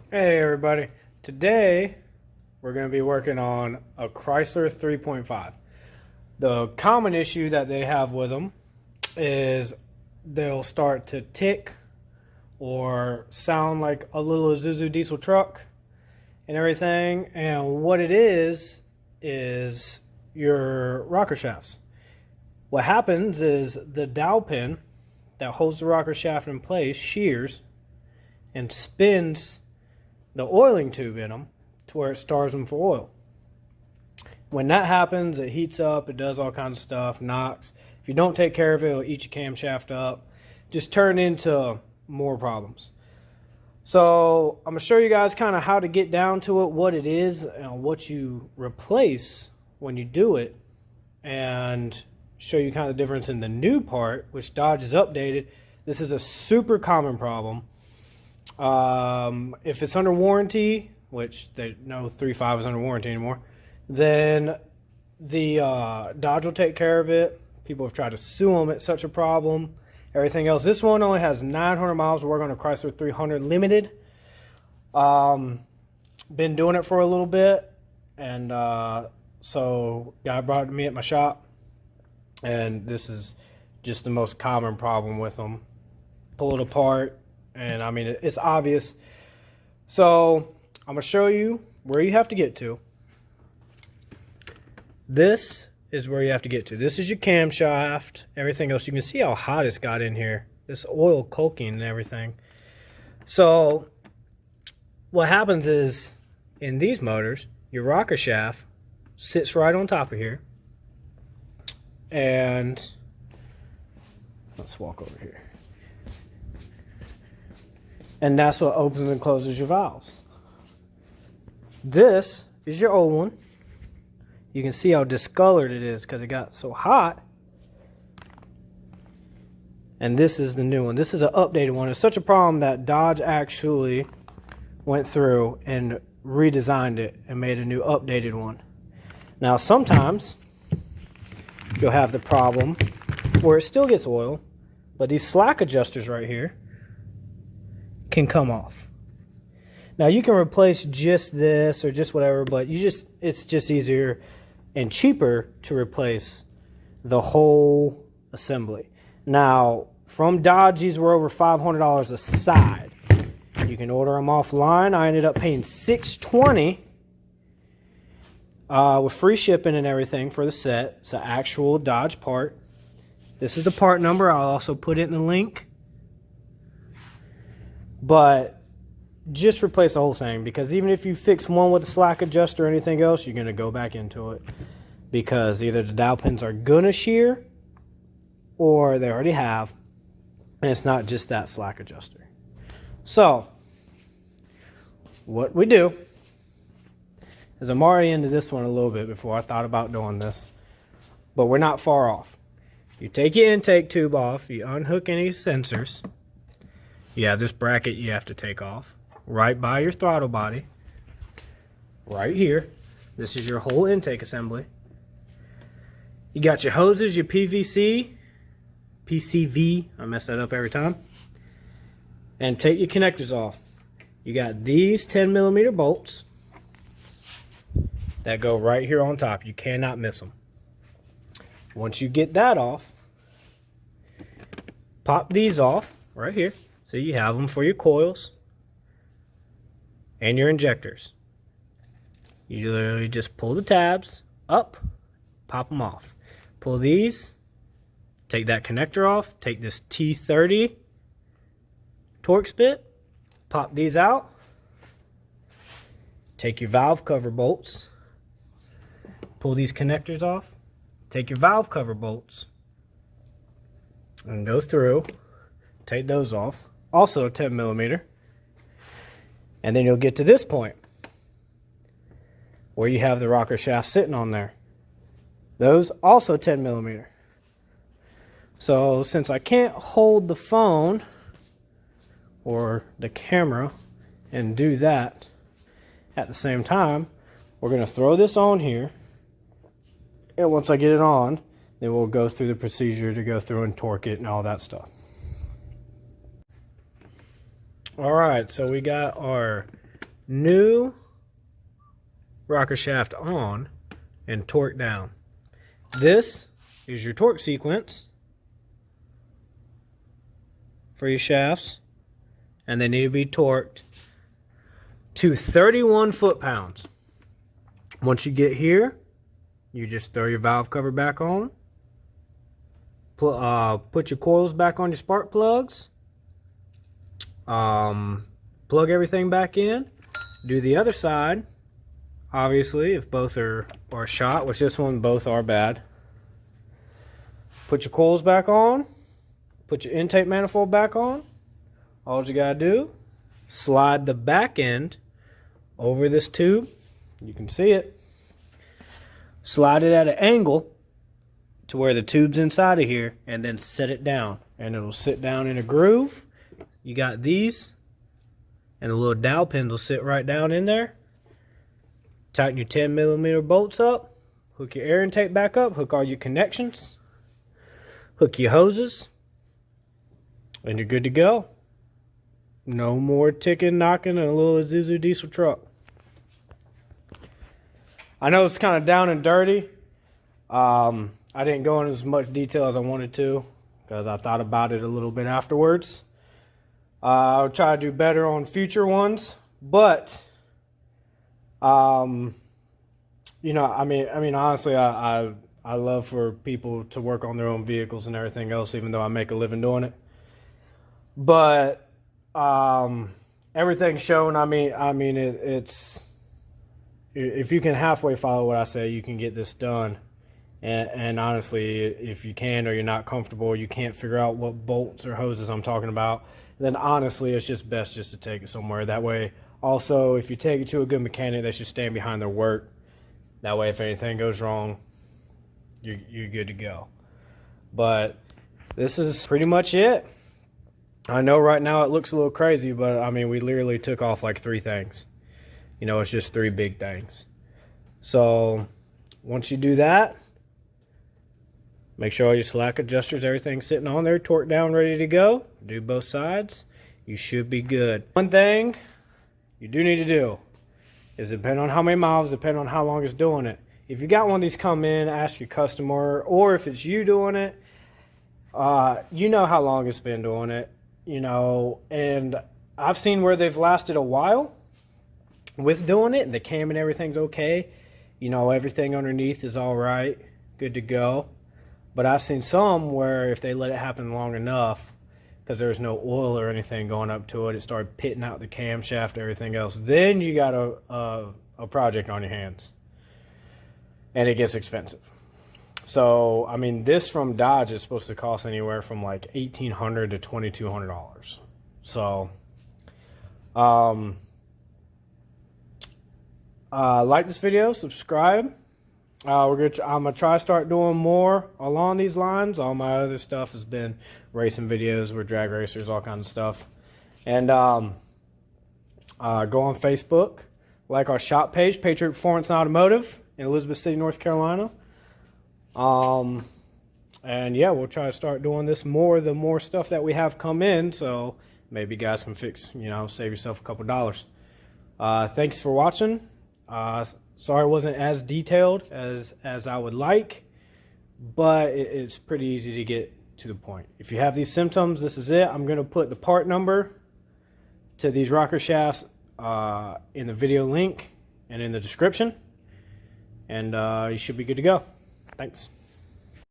Hey everybody, today we're going to be working on a Chrysler 3.5. The common issue that they have with them is they'll start to tick or sound like a little Isuzu diesel truck and everything, and what it is your rocker shafts. What happens is the dowel pin that holds the rocker shaft in place shears and spins the oiling tube in them to where it stars them for oil. When that happens, it heats up, it does all kinds of stuff, knocks. If you don't take care of it, it'll eat your camshaft up. Just turn into more problems. So I'm going to show you guys kind of how to get down to it, what it is, and what you replace when you do it, and show you kind of the difference in the new part, which Dodge has updated. This is a super common problem. If it's under warranty, which they know 3.5 is under warranty anymore, then the Dodge will take care of it. People have tried to sue them. It's such a problem. Everything else. This one only has 900 miles to work on a Chrysler 300 Limited. Been doing it for a little bit, and so guy brought it to me at my shop, and this is just the most common problem with them. Pull it apart. And I mean, it's obvious. So I'm going to show you where you have to get to. This is where you have to get to. This is your camshaft. Everything else, you can see how hot it's got in here. This oil coking and everything. So what happens is, in these motors, your rocker shaft sits right on top of here. And let's walk over here. And that's what opens and closes your valves. This is your old one. You can see how discolored it is because it got so hot. And this is the new one. This is an updated one. It's such a problem that Dodge actually went through and redesigned it and made a new updated one. Now sometimes you'll have the problem where it still gets oil, but these slack adjusters right here can come off. Now you can replace just this or just whatever, but it's just easier and cheaper to replace the whole assembly. Now from Dodge, these were over $500 a side. You can order them offline. I ended up paying $620 with free shipping and everything for the set. It's an actual Dodge part. This is the part number. I'll also put it in the link. But just replace the whole thing, because even if you fix one with a slack adjuster or anything else, you're going to go back into it, because either the dowel pins are going to shear or they already have, and it's not just that slack adjuster. So what we do is, I'm already into this one a little bit before I thought about doing this, but we're not far off. You take your intake tube off, you unhook any sensors. Yeah, this bracket you have to take off right by your throttle body, right here. This is your whole intake assembly. You got your hoses, your PVC, PCV, I mess that up every time. And take your connectors off. You got these 10mm bolts that go right here on top. You cannot miss them. Once you get that off, pop these off right here. So you have them for your coils and your injectors. You literally just pull the tabs up, pop them off. Pull these, take that connector off, take this T30 Torx bit, pop these out, take your valve cover bolts, pull these connectors off, take your valve cover bolts, and go through, take those off. Also 10mm, and then you'll get to this point where you have the rocker shaft sitting on there. Those also 10mm. So since I can't hold the phone or the camera and do that at the same time, we're going to throw this on here, and once I get it on, then we'll go through the procedure to go through and torque it and all that stuff. Alright, so we got our new rocker shaft on and torque down. This is your torque sequence for your shafts, and they need to be torqued to 31 foot-pounds. Once you get here, you just throw your valve cover back on, put your coils back on your spark plugs, plug everything back in, do the other side. Obviously, if both are shot, which this one both are bad, put your coils back on, put your intake manifold back on. All you gotta do, slide the back end over this tube. You can see it. Slide it at an angle to where the tube's inside of here, and then set it down, and it'll sit down in a groove. You got these, and the little dowel pins will sit right down in there. Tighten your 10mm bolts up, hook your air intake back up, hook all your connections, hook your hoses, and you're good to go. No more ticking, knocking, and a little Isuzu diesel truck. I know it's kind of down and dirty. I didn't go into as much detail as I wanted to because I thought about it a little bit afterwards. I'll try to do better on future ones, but you know, I mean, honestly, I love for people to work on their own vehicles and everything else, even though I make a living doing it. But everything's shown. I mean, it's if you can halfway follow what I say, you can get this done. And honestly, if you can, or you're not comfortable, you can't figure out what bolts or hoses I'm talking about, then honestly, it's just best just to take it somewhere. That way, also, if you take it to a good mechanic, they should stand behind their work. That way, if anything goes wrong, you're good to go. But this is pretty much it. I know right now it looks a little crazy, but I mean, we literally took off like 3 things. You know, it's just 3 big things. So once you do that, make sure all your slack adjusters, everything's sitting on there, torqued down, ready to go. Do both sides. You should be good. One thing you do need to do is, depend on how many miles, depend on how long it's doing it. If you got one of these come in, ask your customer, or if it's you doing it, you know how long it's been doing it, you know, and I've seen where they've lasted a while with doing it, and the cam and everything's okay. You know, everything underneath is all right, good to go. But I've seen some where if they let it happen long enough, because there's no oil or anything going up to it, it started pitting out the camshaft, everything else, then you got a project on your hands. And it gets expensive. So, I mean, this from Dodge is supposed to cost anywhere from like $1,800 to $2,200. So, like this video, subscribe. I'm gonna try to start doing more along these lines. All my other stuff has been racing videos, we're drag racers, all kinds of stuff. And go on Facebook, like our shop page, Patriot Performance and Automotive in Elizabeth City, North Carolina. And yeah, we'll try to start doing this more the more stuff that we have come in, so maybe you guys can fix, you know, save yourself a couple dollars. Thanks for watching. Sorry it wasn't as detailed as I would like, but it's pretty easy to get to the point. If you have these symptoms, this is it. I'm going to put the part number to these rocker shafts in the video link and in the description, and you should be good to go. Thanks.